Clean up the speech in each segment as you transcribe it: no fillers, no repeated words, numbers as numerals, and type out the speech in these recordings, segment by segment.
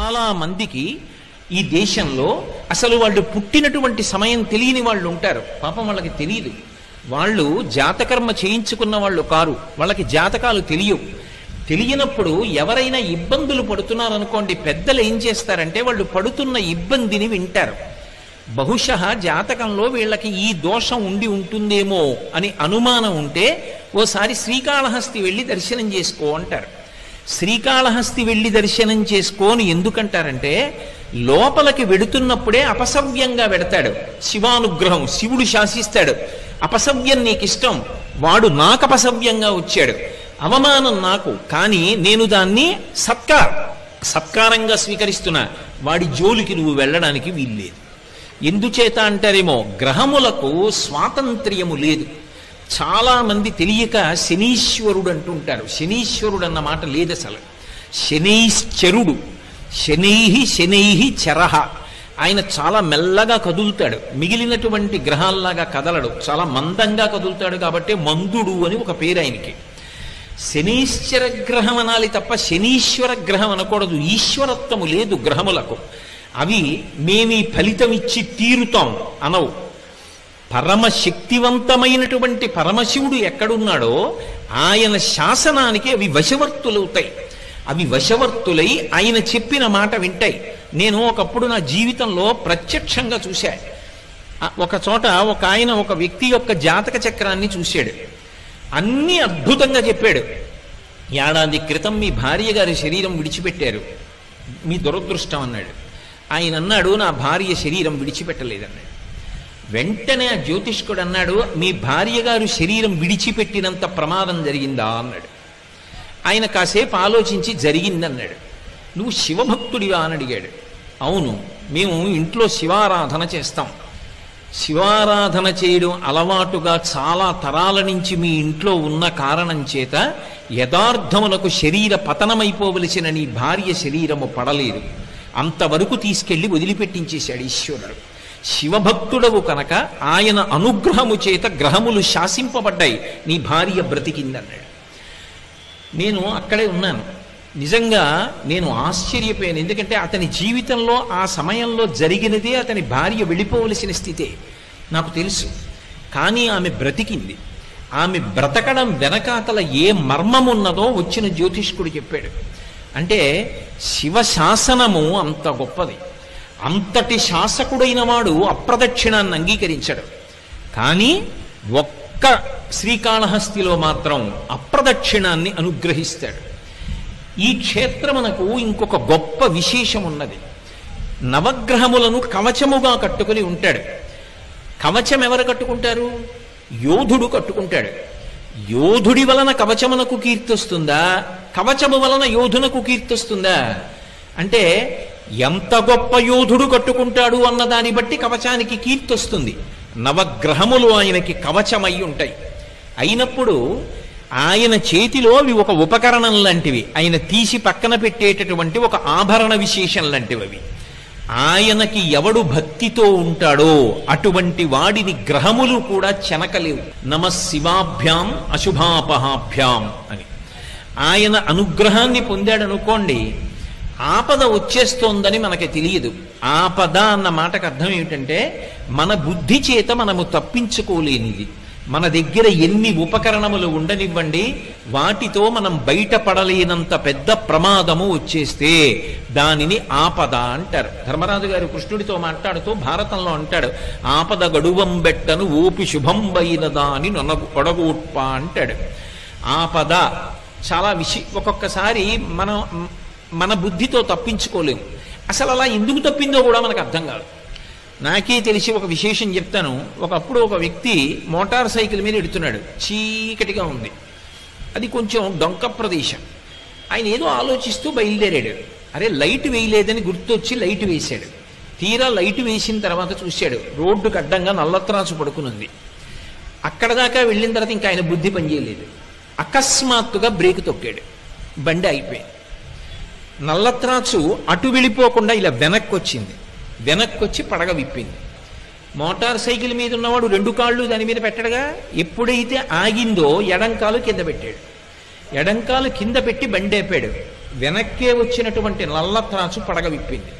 చాలా మందికి ఈ దేశంలో అసలు వాళ్ళు పుట్టినటువంటి సమయం తెలియని వాళ్ళు ఉంటారు. పాపం వాళ్ళకి తెలియదు. వాళ్ళు జాతకర్మ చేయించుకున్న వాళ్ళు కారు, వాళ్ళకి జాతకాలు తెలియనప్పుడు ఎవరైనా ఇబ్బందులు పడుతున్నారనుకోండి, పెద్దలు ఏం చేస్తారంటే వాళ్ళు పడుతున్న ఇబ్బందిని వింటారు. బహుశः జాతకంలో వీళ్ళకి ఈ దోషం ఉండి ఉంటుందేమో అని అనుమానం ఉంటే ఓసారి శ్రీకాళహస్తి వెళ్ళి దర్శనం చేసుకో అంటారు. శ్రీకాళహస్తి వెళ్ళి దర్శనం చేసుకోని ఎందుకంటారంటే, లోపలికి వెడుతున్నప్పుడే అపసవ్యంగా వెడతాడు. శివానుగ్రహం, శివుడు శాసిస్తాడు. అపసవ్యం నీకిష్టం, వాడు నాకు అపసవ్యంగా వచ్చాడు, అవమానం నాకు, కానీ నేను దాన్ని సత్కారంగా స్వీకరిస్తున్నా, వాడి జోలికి నువ్వు వెళ్ళడానికి వీల్లేదు. ఎందుచేత అంటారేమో, గ్రహములకు స్వాతంత్ర్యము లేదు. చాలా మంది తెలియక శనీశ్వరుడు అంటుంటారు. శనీశ్వరుడు అన్న మాట లేదు అసలు. శనైశ్చరుడు, శనైహి చరహ. ఆయన చాలా మెల్లగా కదులుతాడు, మిగిలినటువంటి గ్రహాల్లాగా కదలడు, చాలా మందంగా కదులుతాడు. కాబట్టి మందుడు అని ఒక పేరు ఆయనకి. శనీశ్వర గ్రహం అనాలి తప్ప శనీశ్వర గ్రహం అనకూడదు. ఈశ్వరత్వము లేదు గ్రహములకు. అవి మేమీ ఫలితం ఇచ్చి తీరుతాం అనవు. పరమశక్తివంతమైనటువంటి పరమశివుడు ఎక్కడున్నాడో ఆయన శాసనానికి అవి వశవర్తులవుతాయి. అవి వశవర్తులై ఆయన చెప్పిన మాట వింటాయి. నేను ఒకప్పుడు నా జీవితంలో ప్రత్యక్షంగా చూశా. ఒక చోట ఒక ఆయన ఒక వ్యక్తి యొక్క జాతక చక్రాన్ని చూశాడు. అన్నీ అద్భుతంగా చెప్పాడు. ఏడాది క్రితం మీ భార్య గారి శరీరం విడిచిపెట్టారు, మీ దురదృష్టం అన్నాడు. ఆయన అన్నాడు, నా భార్య శరీరం విడిచిపెట్టలేదన్నాడు. వెంటనే ఆ జ్యోతిష్కుడు అన్నాడు, మీ భార్య గారు శరీరం విడిచిపెట్టినంత ప్రమాదం జరిగిందా అన్నాడు. ఆయన కాసేపు ఆలోచించి జరిగిందన్నాడు. నువ్వు శివభక్తుడివా అని అడిగాడు. అవును, మేము ఇంట్లో శివారాధన చేస్తాం. శివారాధన చేయడం అలవాటుగా చాలా తరాల నుంచి మీ ఇంట్లో ఉన్న కారణం చేత యథార్థమునకు శరీర పతనమైపోవలసిన నీ భార్య శరీరము పడలేదు, అంతవరకు తీసుకెళ్లి వదిలిపెట్టించేశాడు ఈశ్వరుడు. శివభక్తుడవు కనుక ఆయన అనుగ్రహము చేత గ్రహములు శాసింపబడ్డాయి, నీ భార్య బ్రతికిందన్నాడు. నేను అక్కడే ఉన్నాను. నిజంగా నేను ఆశ్చర్యపోయాను. ఎందుకంటే అతని జీవితంలో ఆ సమయంలో జరిగినదే అతని భార్య వెళ్ళిపోవలసిన స్థితే నాకు తెలుసు. కానీ ఆమె బ్రతికింది. ఆమె బ్రతకడం వెనకాతల ఏ మర్మం ఉన్నదో వచ్చిన జ్యోతిష్కుడు చెప్పాడు. అంటే శివశాసనము అంత గొప్పది. అంతటి శాసకుడైన వాడు అప్రదక్షిణాన్ని అంగీకరించడు. కానీ ఒక్క శ్రీకాళహస్తిలో మాత్రం అప్రదక్షిణాన్ని అనుగ్రహిస్తాడు. ఈ క్షేత్రమునకు ఇంకొక గొప్ప విశేషం ఉన్నది. నవగ్రహములను కవచముగా కట్టుకుని ఉంటాడు. కవచం ఎవరు కట్టుకుంటారు? యోధుడు కట్టుకుంటాడు. యోధుడి వలన కవచమునకు కీర్తొస్తుందా, కవచము వలన యోధునకు కీర్తొస్తుందా? అంటే ఎంత గొప్ప యోధుడు కట్టుకుంటాడు అన్న దాన్ని బట్టి కవచానికి కీర్తొస్తుంది. నవగ్రహములు ఆయనకి కవచమై ఉంటాయి. అయినప్పుడు ఆయన చేతిలో అవి ఒక ఉపకరణం లాంటివి, ఆయన తీసి పక్కన పెట్టేటటువంటి ఒక ఆభరణ విశేషం లాంటివి అవి. ఆయనకి ఎవడు భక్తితో ఉంటాడో అటువంటి వాడిని గ్రహములు కూడా చెనకలేవు. నమః శివాభ్యాం అశుభాపహాభ్యాం అని ఆయన అనుగ్రహాన్ని పొందాడనుకోండి, ఆపద వచ్చేస్తోందని మనకి తెలియదు. ఆపద అన్న మాటకు అర్థం ఏమిటంటే, మన బుద్ధి చేత మనము తప్పించుకోలేనిది. మన దగ్గర ఎన్ని ఉపకరణములు ఉండనివ్వండి, వాటితో మనం బయటపడలేనంత పెద్ద ప్రమాదము వచ్చేస్తే దానిని ఆపద అంటారు. ధర్మరాజు గారు కృష్ణుడితో మాట్లాడుతూ భారతంలో అంటాడు, ఆపద గడువం బెట్టను ఓపి శుభంబైనదా అని ఒడగూట్ప అంటాడు. ఆపద చాలా ఒక్కొక్కసారి మన బుద్ధితో తప్పించుకోలేము. అసలు అలా ఎందుకు తప్పిందో కూడా మనకు అర్థం కాదు. నాకే తెలిసి ఒక విశేషం చెప్తాను. ఒకప్పుడు ఒక వ్యక్తి మోటార్ సైకిల్ మీద ఎడుతున్నాడు. చీకటిగా ఉంది, అది కొంచెం డొంక ప్రదేశం. ఆయన ఏదో ఆలోచిస్తూ బయలుదేరాడు. అరే లైట్ వేయలేదని గుర్తొచ్చి లైట్ వేశాడు. తీరా లైట్ వేసిన తర్వాత చూశాడు, రోడ్డుకు అడ్డంగా నల్లత్రాసు పడుకునుంది. అక్కడ దాకా వెళ్ళిన తర్వాత ఇంకా ఆయన బుద్ధి పనిచేయలేదు. అకస్మాత్తుగా బ్రేక్ తొక్కాడు, బండి అయిపోయింది. నల్లత్రాసు అటు వెళ్ళిపోకుండా ఇలా వెనక్కి వచ్చింది. వెనక్కి వచ్చి పడగ విప్పింది. మోటార్ సైకిల్ మీద ఉన్నవాడు రెండు కాళ్ళు దాని మీద పెట్టడగా, ఎప్పుడైతే ఆగిందో ఎడంకాలు కింద పెట్టాడు. ఎడంకాలు కింద పెట్టి బండి ఆపాడు. వెనక్కే వచ్చినటువంటి నల్ల త్రాచు పడగ విప్పింది.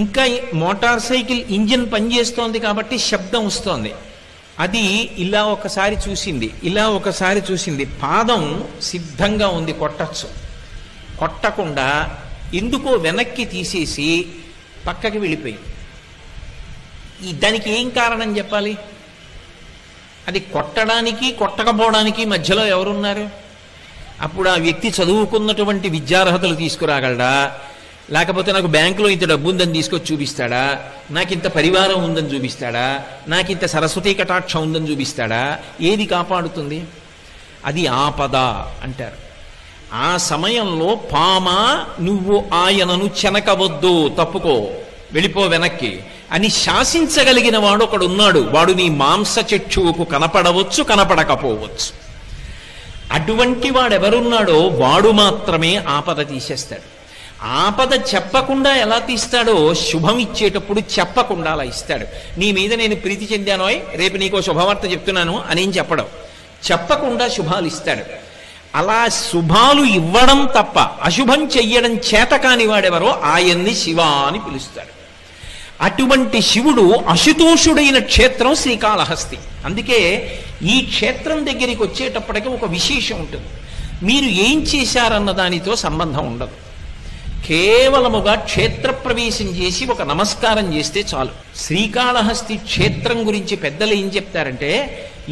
ఇంకా మోటార్ సైకిల్ ఇంజిన్ పనిచేస్తోంది కాబట్టి శబ్దం వస్తోంది. అది ఇలా ఒకసారి చూసింది, ఇలా ఒకసారి చూసింది. పాదం సిద్ధంగా ఉంది, కొట్టచ్చు. కొట్టకుండా ఎందుకో వెనక్కి తీసేసి పక్కకి వెళ్ళిపోయింది. దానికి ఏం కారణం చెప్పాలి? అది కొట్టడానికి కొట్టకపోవడానికి మధ్యలో ఎవరున్నారు? అప్పుడు ఆ వ్యక్తి చదువుకున్నటువంటి విద్యార్హతలు తీసుకురాగలడా, లేకపోతే నాకు బ్యాంకులో ఇంత డబ్బు ఉందని తీసుకొచ్చి చూపిస్తాడా, నాకు ఇంత పరివారం ఉందని చూపిస్తాడా, నాకు ఇంత సరస్వతీ కటాక్షం ఉందని చూపిస్తాడా? ఏది కాపాడుతుంది? అది ఆపద అంటారు. ఆ సమయంలో పామా నువ్వు ఆయనను చెనకవద్దు, తప్పుకో, వెళ్ళిపో వెనక్కి అని శాసించగలిగిన వాడు ఒకడున్నాడు. వాడు నీ మాంసచక్షువుకు కనపడవచ్చు, కనపడకపోవచ్చు. అటువంటి వాడెవరున్నాడో వాడు మాత్రమే ఆపద తీసేస్తాడు. ఆపద చెప్పకుండా ఎలా తీస్తాడో శుభం ఇచ్చేటప్పుడు చెప్పకుండా అలా ఇస్తాడు. నీ మీద నేను ప్రీతి చెందానోయ్, రేపు నీకో శుభవార్త చెప్తున్నాను అనేం చెప్పడం, చెప్పకుండా శుభాలు ఇస్తాడు. అలా శుభాలు ఇవ్వడం తప్ప అశుభం చెయ్యడం చేత కాని వాడెవరో ఆయన్ని శివ అని పిలుస్తాడు. అటువంటి శివుడు అశుతోషుడైన క్షేత్రం శ్రీకాళహస్తి. అందుకే ఈ క్షేత్రం దగ్గరికి వచ్చేటప్పటికి ఒక విశేషం ఉంటుంది. మీరు ఏం చేశారన్న దానితో సంబంధం ఉండదు. కేవలముగా క్షేత్ర ప్రవేశం చేసి ఒక నమస్కారం చేస్తే చాలు. శ్రీకాళహస్తి క్షేత్రం గురించి పెద్దలు ఏం చెప్తారంటే,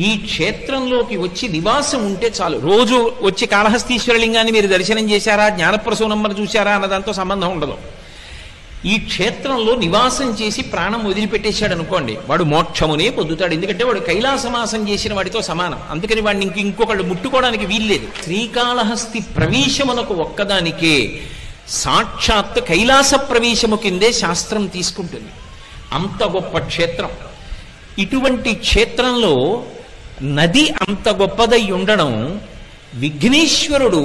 ఈ క్షేత్రంలోకి వచ్చి నివాసం ఉంటే చాలు. రోజు వచ్చి కాళహస్తీశ్వరలింగాన్ని మీరు దర్శనం చేశారా, జ్ఞానప్రసూనమ్మను చూశారా అన్నదాంతో సంబంధం ఉండదు. ఈ క్షేత్రంలో నివాసం చేసి ప్రాణం వదిలిపెట్టేశాడు అనుకోండి, వాడు మోక్షమునే పొందుతాడు. ఎందుకంటే వాడు కైలాసమాసం చేసిన వాడితో సమానం. అందుకని వాడిని ఇంకొకళ్ళు ముట్టుకోవడానికి వీల్లేదు. శ్రీకాళహస్తి ప్రవేశమునకు ఒక్కదానికే సాక్షాత్ కైలాస ప్రవేశము కిందే శాస్త్రం తీసుకుంటుంది. అంత గొప్ప క్షేత్రం. ఇటువంటి క్షేత్రంలో నది అంత గొప్పదై ఉండడం, విఘ్నేశ్వరుడు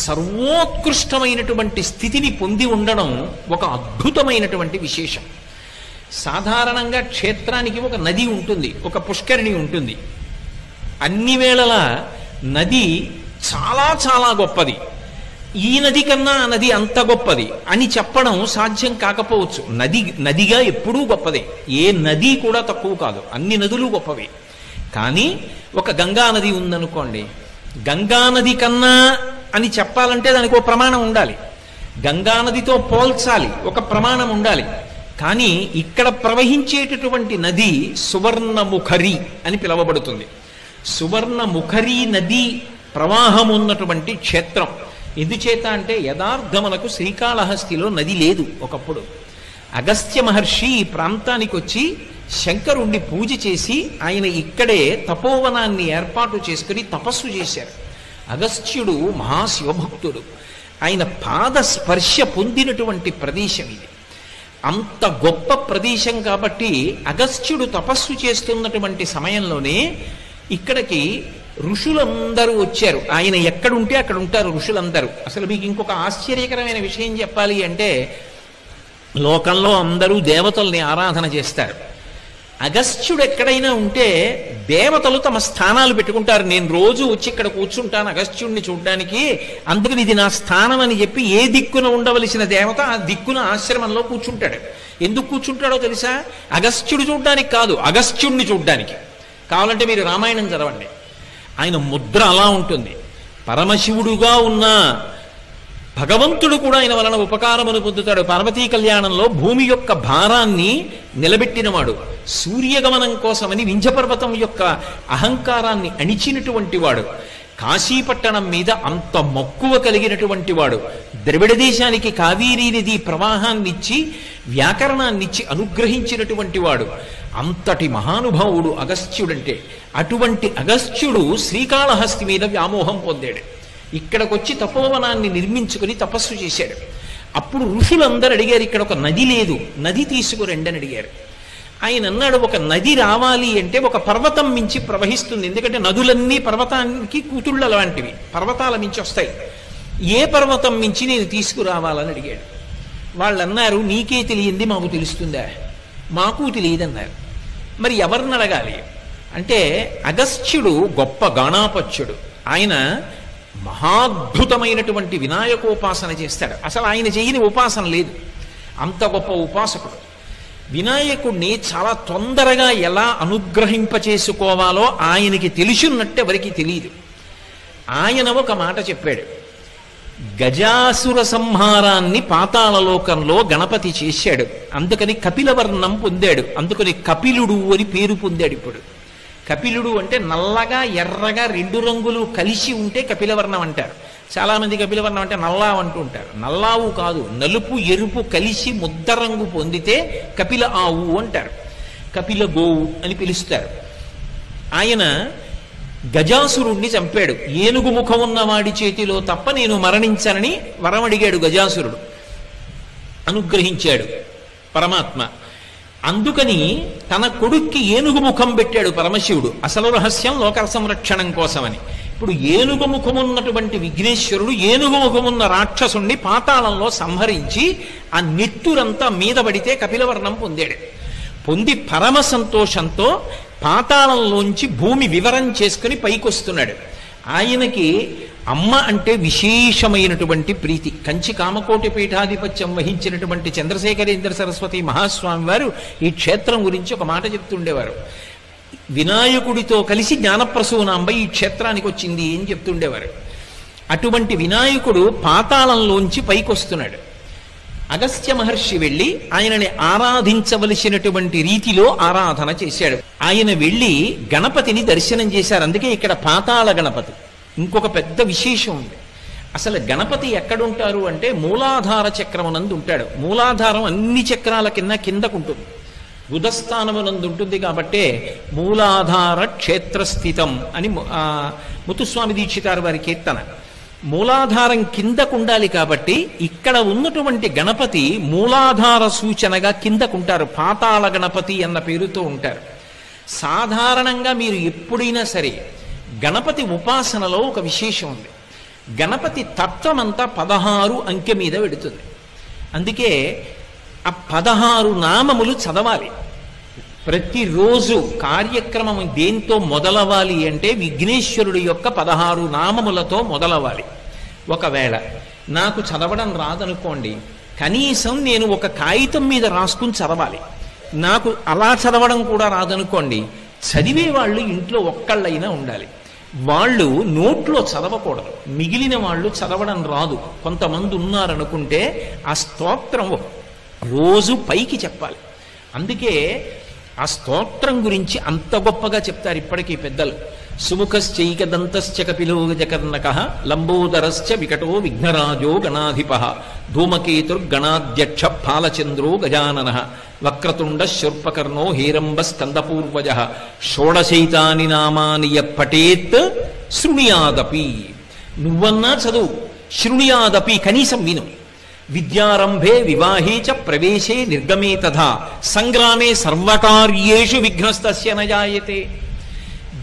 సర్వోత్కృష్టమైనటువంటి స్థితిని పొంది ఉండడం ఒక అద్భుతమైనటువంటి విశేషం. సాధారణంగా క్షేత్రానికి ఒక నది ఉంటుంది, ఒక పుష్కరిణి ఉంటుంది. అన్ని వేళలా నది చాలా చాలా గొప్పది, ఈ నది కన్నా ఆ నది అంత గొప్పది అని చెప్పడం సాధ్యం కాకపోవచ్చు. నదిగా ఎప్పుడూ గొప్పదే, ఏ నది కూడా తక్కువ కాదు, అన్ని నదులు గొప్పవే. కానీ ఒక గంగా నది ఉందనుకోండి, గంగా నది కన్నా అని చెప్పాలంటే దానికి ఒక ప్రమాణం ఉండాలి. గంగా నదితో పోల్చాలి, ఒక ప్రమాణం ఉండాలి. కానీ ఇక్కడ ప్రవహించేటటువంటి నది సువర్ణముఖరి అని పిలువబడుతుంది. సువర్ణముఖరి నది ప్రవాహం ఉన్నటువంటి క్షేత్రం. ఎందుచేత అంటే యథార్థమునకు శ్రీకాళహస్తిలో నది లేదు. ఒకప్పుడు అగస్త్య మహర్షి ఈ ప్రాంతానికి వచ్చి శంకరుణ్ణి పూజ చేసి ఆయన ఇక్కడే తపోవనాన్ని ఏర్పాటు చేసుకుని తపస్సు చేశారు. అగస్త్యుడు మహాశివభక్తుడు. ఆయన పాద స్పర్శ పొందినటువంటి ప్రదేశం ఇది. అంత గొప్ప ప్రదేశం కాబట్టి అగస్త్యుడు తపస్సు చేస్తున్నటువంటి సమయంలోనే ఇక్కడికి ఋషులందరూ వచ్చారు. ఆయన ఎక్కడుంటే అక్కడ ఉంటారు ఋషులందరూ. అసలు మీకు ఇంకొక ఆశ్చర్యకరమైన విషయం చెప్పాలి అంటే, లోకంలో అందరూ దేవతల్ని ఆరాధన చేస్తారు. అగస్త్యుడు ఎక్కడైనా ఉంటే దేవతలు తమ స్థానాలు పెట్టుకుంటారు. నేను రోజు వచ్చి ఇక్కడ కూర్చుంటాను అగస్త్యుడిని చూడ్డానికి, అందుకని ఇది నా స్థానం అని చెప్పి ఏ దిక్కున ఉండవలసిన దేవత ఆ దిక్కున ఆశ్రమంలో కూర్చుంటాడు. ఎందుకు కూర్చుంటాడో తెలుసా? అగస్త్యుడు చూడ్డానికి కాదు, అగస్త్యుడిని చూడ్డానికి. కావాలంటే మీరు రామాయణం చదవండి, ఆయన ముద్ర అలా ఉంటుంది. పరమశివుడుగా ఉన్న భగవంతుడు కూడా ఆయన వలన ఉపకారమును పొందుతాడు. పార్వతీ కళ్యాణంలో భూమి యొక్క భారాన్ని నిలబెట్టినవాడు, సూర్యగమనం కోసమని వింధ్యపర్వతం యొక్క అహంకారాన్ని అణిచినటువంటి వాడు, కాశీపట్టణం మీద అంత మక్కువ కలిగినటువంటి వాడు, ద్రవిడ దేశానికి కావేరీ నది ప్రవాహాన్నిచ్చి వ్యాకరణాన్నిచ్చి అనుగ్రహించినటువంటి వాడు, అంతటి మహానుభావుడు అగస్త్యుడంటే. అటువంటి అగస్త్యుడు శ్రీకాళహస్తి మీద వ్యామోహం పొందాడు. ఇక్కడికొచ్చి తపోవనాన్ని నిర్మించుకుని తపస్సు చేశాడు. అప్పుడు ఋషులందరూ అడిగారు, ఇక్కడ ఒక నది లేదు, నది తీసుకురండి అని అడిగారు. ఆయన అన్నాడు, ఒక నది రావాలి అంటే ఒక పర్వతం మించి ప్రవహిస్తుంది. ఎందుకంటే నదులన్నీ పర్వతానికి కూతుళ్ళు అలాంటివి, పర్వతాల మించి వస్తాయి. ఏ పర్వతం మించి నేను తీసుకురావాలని అడిగాడు. వాళ్ళు అన్నారు, నీకే తెలియంది మాకు తెలుస్తుందా? మాకు తెలియదన్నారు. మరి ఎవరిని అడగాలి అంటే, అగస్త్యుడు గొప్ప గాణాపత్యుడు. ఆయన మహాద్భుతమైనటువంటి వినాయకోపాసన చేస్తాడు. అసలు ఆయన చేయని ఉపాసన లేదు, అంత గొప్ప ఉపాసకుడు. వినాయకుడిని చాలా తొందరగా ఎలా అనుగ్రహింపచేసుకోవాలో ఆయనకి తెలిసినట్టు ఎవరికి తెలియదు. ఆయన ఒక మాట చెప్పాడు, గజాసుర సంహారాన్ని పాతాళలోకంలో గణపతి చేశాడు, అందుకని కపిలవర్ణం పొందాడు, అందుకని కపిలుడు అని పేరు పొందాడు. ఇప్పుడు కపిలుడు అంటే నల్లగా ఎర్రగా రెండు రంగులు కలిసి ఉంటే కపిలవర్ణం అంటారు. చాలా మంది కపిలవర్ణం అంటే నల్లావు అంటూ ఉంటారు. నల్లావు కాదు, నలుపు ఎరుపు కలిసి ముద్ద రంగు పొందితే కపిల ఆవు అంటారు, కపిల గోవు అని పిలుస్తారు. ఆయన గజాసురుణ్ణి చంపాడు. ఏనుగు ముఖం ఉన్న వాడి చేతిలో తప్ప నేను మరణించనని వరం అడిగాడు గజాసురుడు, అనుగ్రహించాడు పరమాత్మ. అందుకని తన కొడుక్కి ఏనుగు ముఖం పెట్టాడు పరమశివుడు, అసలు రహస్యం లోక సంరక్షణం కోసమని. ఇప్పుడు ఏనుగు ముఖమున్నటువంటి విఘ్నేశ్వరుడు ఏనుగు ముఖమున్న రాక్షసుణ్ణి పాతాళంలో సంహరించి ఆ నెత్తురంతా మీద పడితే కపిలవర్ణం పొందాడు. పొంది పరమ సంతోషంతో పాతాళంలోంచి భూమి వివరం చేసుకుని పైకొస్తున్నాడు. ఆయనకి అమ్మ అంటే విశేషమైనటువంటి ప్రీతి. కంచి కామకోటి పీఠాధిపత్యం వహించినటువంటి చంద్రశేఖరేంద్ర సరస్వతి మహాస్వామి వారు ఈ క్షేత్రం గురించి ఒక మాట చెప్తుండేవారు. వినాయకుడితో కలిసి జ్ఞానప్రసూనాంబ ఈ క్షేత్రానికి వచ్చింది అని చెప్తుండేవారు. అటువంటి వినాయకుడు పాతాళంలోంచి పైకొస్తున్నాడు. అగస్త్య మహర్షి వెళ్ళి ఆయనని ఆరాధించవలసినటువంటి రీతిలో ఆరాధన చేశాడు. ఆయన వెళ్ళి గణపతిని దర్శనం చేశారు. అందుకే ఇక్కడ పాతాళ గణపతి. ఇంకొక పెద్ద విశేషం ఉంది. అసలు గణపతి ఎక్కడుంటారు అంటే మూలాధార చక్రమునందు ఉంటాడు. మూలాధారం అన్ని చక్రాల కిందకుంటుంది, ఉదస్థానమునందు ఉంటుంది. కాబట్టే మూలాధార క్షేత్రస్థితం అని ముత్తుస్వామి దీక్షితారు వారి కీర్తన. మూలాధారం కిందకుండాలి కాబట్టి ఇక్కడ ఉన్నటువంటి గణపతి మూలాధార సూచనగా కిందకుంటారు. పాతాళ గణపతి అన్న పేరుతో ఉంటారు. సాధారణంగా మీరు ఎప్పుడైనా సరే గణపతి ఉపాసనలో ఒక విశేషం ఉంది. గణపతి తత్వమంతా 16 అంకె మీద పెడుతుంది. అందుకే ఆ 16 నామములు చదవాలి. ప్రతిరోజు కార్యక్రమం దేంతో మొదలవ్వాలి అంటే విఘ్నేశ్వరుడి యొక్క 16 నామములతో మొదలవ్వాలి. ఒకవేళ నాకు చదవడం రాదనుకోండి, కనీసం నేను ఒక కాగితం మీద రాసుకుని చదవాలి. నాకు అలా చదవడం కూడా రాదనుకోండి, చదివే వాళ్ళు ఇంట్లో ఒక్కళ్ళైనా ఉండాలి. వాళ్ళు నోట్లో చదవకూడదు, మిగిలిన వాళ్ళు చదవడం రాదు కొంతమంది ఉన్నారనుకుంటే ఆ స్తోత్రం రోజు పైకి చెప్పాలి. అందుకే ఆ స్తోత్రం గురించి అంత గొప్పగా చెప్తారు ఇప్పటికీ పెద్దలు. సుముఖశ్చైకదంతశ్చ కపిలో గజకర్ణకః లంబోదరశ్చ వికటో విఘ్నరాజో గణాధిపః ధూమకేతుర్గణాధ్యక్ష ఫాలచంద్రో గజాననః వక్రతుండ శూర్పకర్ణో హేరంబ స్కందపూర్వజః షోడశైతాని నామాని పఠేత్ శృణుయాదపి. నువ్వన్నా చదువు, శృణుయాదపి కనీసం విను. విద్యారంభే వివాహే చ ప్రవేశే నిర్గమే తథా సంగ్రామే సర్వకార్యేషు విఘ్నస్తస్య న జాయతే.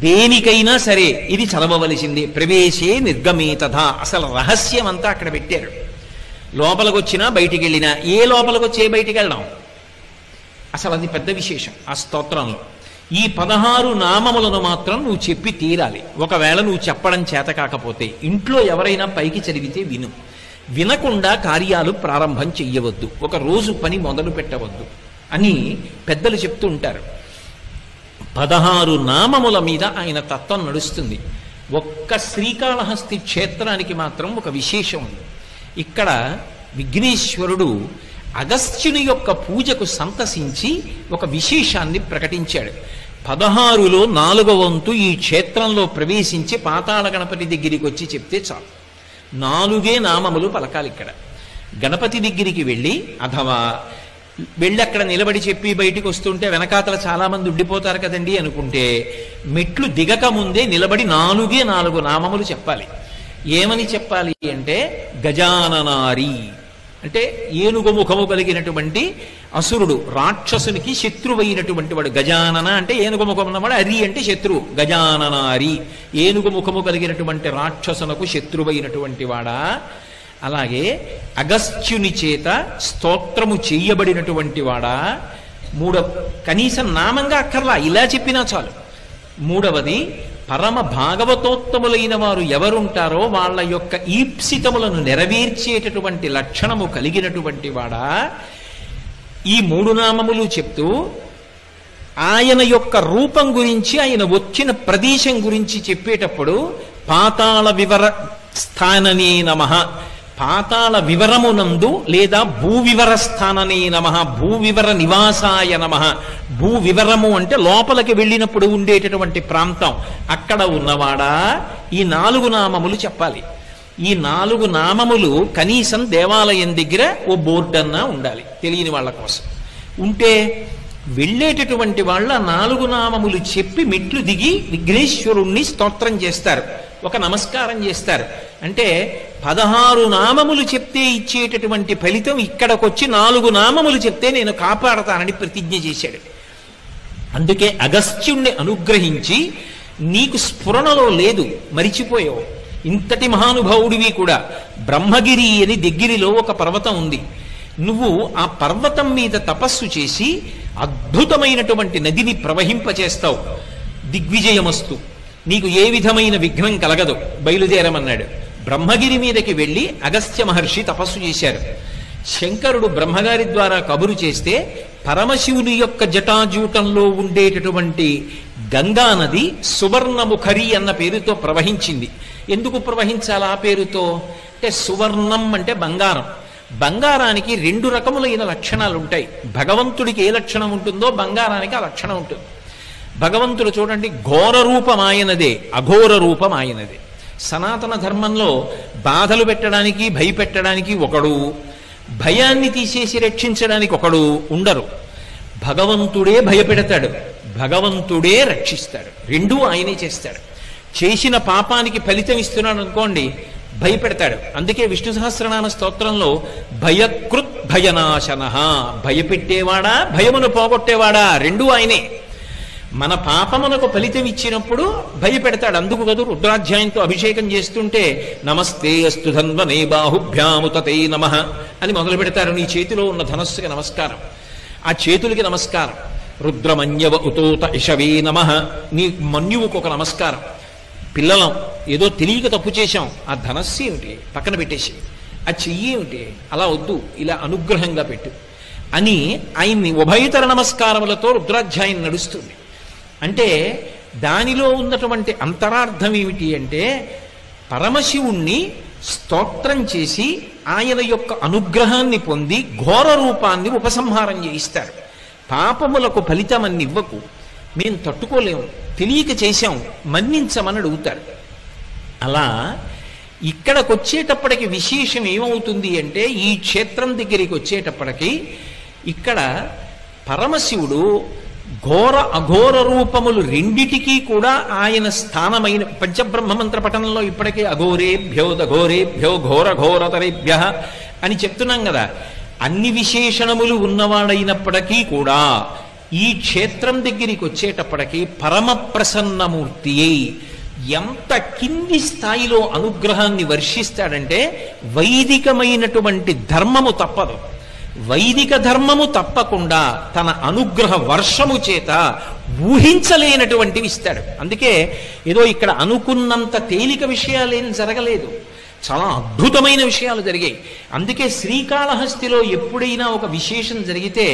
దేనికైనా సరే ఇది చదవవలసింది. ప్రవేశే నిర్గమే తథా, అసలు రహస్యం అంతా అక్కడ పెట్టారు. లోపలికి వచ్చినా బయటికి వెళ్ళినా, ఏ లోపలికి వచ్చి ఏ బయటికి వెళ్ళడం, అసలు అది పెద్ద విశేషం ఆ స్తోత్రంలో. ఈ 16 నామములను మాత్రం నువ్వు చెప్పి తీరాలి. ఒకవేళ నువ్వు చెప్పడం చేత కాకపోతే ఇంట్లో ఎవరైనా పైకి చదివితే విను, వినకుండా కార్యాలు ప్రారంభం చెయ్యవద్దు, ఒక రోజు పని మొదలు పెట్టవద్దు అని పెద్దలు చెప్తూ ఉంటారు. 16 నామముల మీద ఆయన తత్వం నడుస్తుంది. ఒక్క శ్రీకాళహస్తి క్షేత్రానికి మాత్రం ఒక విశేషం ఉంది. ఇక్కడ విఘ్నేశ్వరుడు అగస్త్యుని యొక్క పూజకు సంతసించి ఒక విశేషాన్ని ప్రకటించాడు. 16లో 4వ వంతు ఈ క్షేత్రంలో ప్రవేశించి పాతాళ గణపతి దగ్గరికి వచ్చి చెప్తే చాలు. 4 నామములు పలకాలి. ఇక్కడ గణపతి దగ్గరికి వెళ్ళి అథవా వెళ్ళి అక్కడ నిలబడి చెప్పి బయటికి వస్తుంటే వెనకాతల చాలా మంది ఉండిపోతారు కదండి అనుకుంటే, మెట్లు దిగక ముందే నిలబడి 4 నామములు చెప్పాలి. ఏమని చెప్పాలి అంటే గజాననారి అంటే ఏనుగు ముఖము కలిగినటువంటి అసురుడు, రాక్షసునికి శత్రువైనటువంటి వాడు. గజానన అంటే ఏనుగు ముఖం ఉన్నవాడు, అరి అంటే శత్రువు. గజాననారి ఏనుగు ముఖము కలిగినటువంటి రాక్షసునకు శత్రువైనటువంటి వాడా. అలాగే అగస్త్యుని చేత స్తోత్రము చెయ్యబడినటువంటి వాడా. కనీసం నామంగా అక్కర్లా, ఇలా చెప్పినా చాలు. 3వది పరమ భాగవతోత్తములైన వారు ఎవరుంటారో వాళ్ళ యొక్క ఈప్సితములను నెరవేర్చేటటువంటి లక్షణము కలిగినటువంటి వాడా ఈ 3 నామములు చెప్తూ ఆయన యొక్క రూపం గురించి, ఆయన వచ్చిన ప్రదేశం గురించి చెప్పేటప్పుడు పాతాళ వివర స్థాననే నమః, పాతాళ వివరమునందు లేదా భూవివర స్థాననే నమః, భూవివర నివాసాయ నమః. భూవివరము అంటే లోపలికి వెళ్ళినప్పుడు ఉండేటటువంటి ప్రాంతం, అక్కడ ఉన్నవాడా ఈ 4 నామములు చెప్పాలి. ఈ 4 నామములు కనీసం దేవాలయం దగ్గర ఓ బోర్డన్నా ఉండాలి తెలియని వాళ్ళ కోసం. ఉంటే వెళ్ళేటటువంటి వాళ్ళ 4 నామములు చెప్పి మెట్లు దిగి విఘ్నేశ్వరుణ్ణి స్తోత్రం చేస్తారు, ఒక నమస్కారం చేస్తారు. అంటే 16 నామములు చెప్తే ఇచ్చేటటువంటి ఫలితం ఇక్కడికొచ్చి 4 నామములు చెప్తే నేను కాపాడతానని ప్రతిజ్ఞ చేశాడు. అందుకే అగస్త్యుణ్ణి అనుగ్రహించి నీకు స్ఫురణలో లేదు, మరిచిపోయావు. ఇంతటి మహానుభావుడివి కూడా. బ్రహ్మగిరి అని దగ్గరిలో ఒక పర్వతం ఉంది. నువ్వు ఆ పర్వతం మీద తపస్సు చేసి అద్భుతమైనటువంటి నదిని ప్రవహింపచేస్తావు. దిగ్విజయమస్తు, నీకు ఏ విధమైన విఘ్నం కలగదు, బయలుదేరమన్నాడు. బ్రహ్మగిరి మీదకి వెళ్ళి అగస్త్య మహర్షి తపస్సు చేశారు. శంకరుడు బ్రహ్మగారి ద్వారా కబురు చేస్తే పరమశివుని యొక్క జటాజూటంలో ఉండేటటువంటి గంగా నది సువర్ణముఖరి అన్న పేరుతో ప్రవహించింది. ఎందుకు ప్రవహించాలి ఆ పేరుతో అంటే, సువర్ణం అంటే బంగారం. బంగారానికి 2 రకములైన లక్షణాలు ఉంటాయి. భగవంతుడికి ఏ లక్షణం ఉంటుందో బంగారానికి ఆ లక్షణం ఉంటుంది. భగవంతుడు చూడండి, ఘోర రూపం ఆయనదే, అఘోర రూపం ఆయనదే. సనాతన ధర్మంలో బాధలు పెట్టడానికి, భయపెట్టడానికి ఒకడు, భయాన్ని తీసేసి రక్షించడానికి ఒకడు ఉండరు. భగవంతుడే భయపెడతాడు, భగవంతుడే రక్షిస్తాడు. 2 ఆయనే చేస్తాడు. చేసిన పాపానికి ఫలితం ఇస్తున్నాడు అనుకోండి, భయపెడతాడు. అందుకే విష్ణు సహస్రనామ స్తోత్రంలో భయకృత్ భయనాశన, భయపెట్టేవాడా భయమును పోగొట్టేవాడా 2 ఆయనే. మన పాపమునకు ఫలితం ఇచ్చినప్పుడు భయపెడతాడు. అందుకు కదూ రుద్రాధ్యాయంతో అభిషేకం చేస్తుంటే నమస్తే అస్తు ధన్వనే బాహుభ్యాముతతే నమః అని మొదలు పెడతారు. నీ చేతిలో ఉన్న ధనస్సుకి నమస్కారం, ఆ చేతులకి నమస్కారం. రుద్రమన్యవ ఉతోత ఇషవే నమః, నీ మన్యువుకు ఒక నమస్కారం. పిల్లలం ఏదో తెలియక తప్పు చేశాం, ఆ ధనస్సు ఏమిటి పక్కన పెట్టేసి, ఆ చెయ్యి ఏమిటి అలా వద్దు, ఇలా అనుగ్రహంగా పెట్టు అని ఆయన్ని ఉభయతర నమస్కారములతో రుద్రాధ్యాయం నడుస్తుంది. అంటే దానిలో ఉన్నటువంటి అంతరార్థం ఏమిటి అంటే, పరమశివుణ్ణి స్తోత్రం చేసి ఆయన యొక్క అనుగ్రహాన్ని పొంది ఘోర రూపాన్ని ఉపసంహారం చేయిస్తారు. పాపములకు ఫలితమని ఇవ్వకు, మేము తట్టుకోలేము, తెలియక చేశాం, మన్నించమని అడుగుతారు. అలా ఇక్కడికి వచ్చేటప్పటికి విశేషం ఏమవుతుంది అంటే, ఈ క్షేత్రం దగ్గరికి వచ్చేటప్పటికి ఇక్కడ పరమశివుడు ఘోర అఘోర రూపములు రెండిటికీ కూడా ఆయన స్థానమైన పంచబ్రహ్మమంత్ర పఠనంలో ఇప్పటికే అఘోరేభ్యో దఘోరేభ్యో ఘోర ఘోరతరేభ్య అని చెప్తున్నాం కదా. అన్ని విశేషణములు ఉన్నవాడైనప్పటికీ కూడా ఈ క్షేత్రం దగ్గరికి వచ్చేటప్పటికి పరమ ప్రసన్నమూర్తి అయి ఎంత కింది స్థాయిలో అనుగ్రహాన్ని వర్షిస్తాడంటే, వైదికమైనటువంటి ధర్మము తప్పదు, వైదిక ధర్మము తప్పకుండా తన అనుగ్రహ వర్షము చేత ఊహించలేనటువంటివి ఇస్తాడు. అందుకే ఏదో ఇక్కడ అనుకున్నంత తేలిక విషయాలేం జరగలేదు, చాలా అద్భుతమైన విషయాలు జరిగాయి. అందుకే శ్రీకాళహస్తిలో ఎప్పుడైనా ఒక విశేషం జరిగితే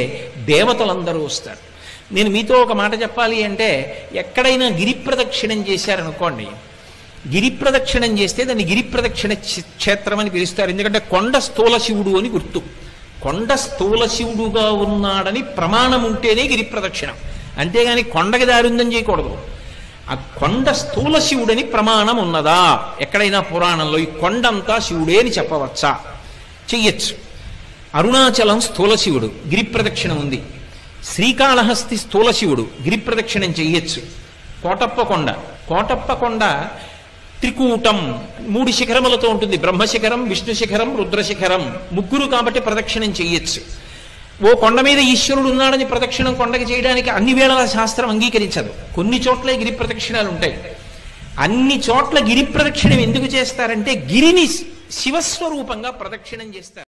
దేవతలందరూ వస్తారు. నేను మీతో ఒక మాట చెప్పాలి అంటే, ఎక్కడైనా గిరి ప్రదక్షిణం చేశారనుకోండి, గిరి ప్రదక్షిణం చేస్తే దాన్ని గిరి ప్రదక్షిణ క్షేత్రం అని పిలుస్తారు. ఎందుకంటే కొండ స్థూల శివుడు అని గుర్తు. కొండ స్థూల శివుడుగా ఉన్నాడని ప్రమాణం ఉంటేనే గిరి ప్రదక్షిణం, అంతేగాని కొండకి దారి ఉందని చేయకూడదు. ఆ కొండ స్థూల శివుడని ప్రమాణం ఉన్నదా ఎక్కడైనా పురాణంలో? ఈ కొండంతా శివుడే అని చెప్పవచ్చా? చెయ్యొచ్చు. అరుణాచలం స్థూల శివుడు, గిరి ప్రదక్షిణం ఉంది. శ్రీకాళహస్తి స్థూల శివుడు, గిరి ప్రదక్షిణం చెయ్యొచ్చు. కోటప్పకొండ త్రికూటం 3 శిఖరములతో ఉంటుంది. బ్రహ్మశిఖరం, విష్ణు శిఖరం, రుద్రశిఖరం, 3 కాబట్టి ప్రదక్షిణం చెయ్యొచ్చు. ఓ కొండ మీద ఈశ్వరుడు ఉన్నాడని ప్రదక్షిణం కొండకి చేయడానికి అన్ని వేళల శాస్త్రం అంగీకరించదు. కొన్ని చోట్లే గిరి ప్రదక్షిణాలు ఉంటాయి. అన్ని చోట్ల గిరి ప్రదక్షిణం ఎందుకు చేస్తారంటే, గిరిని శివస్వరూపంగా ప్రదక్షిణం చేస్తారు.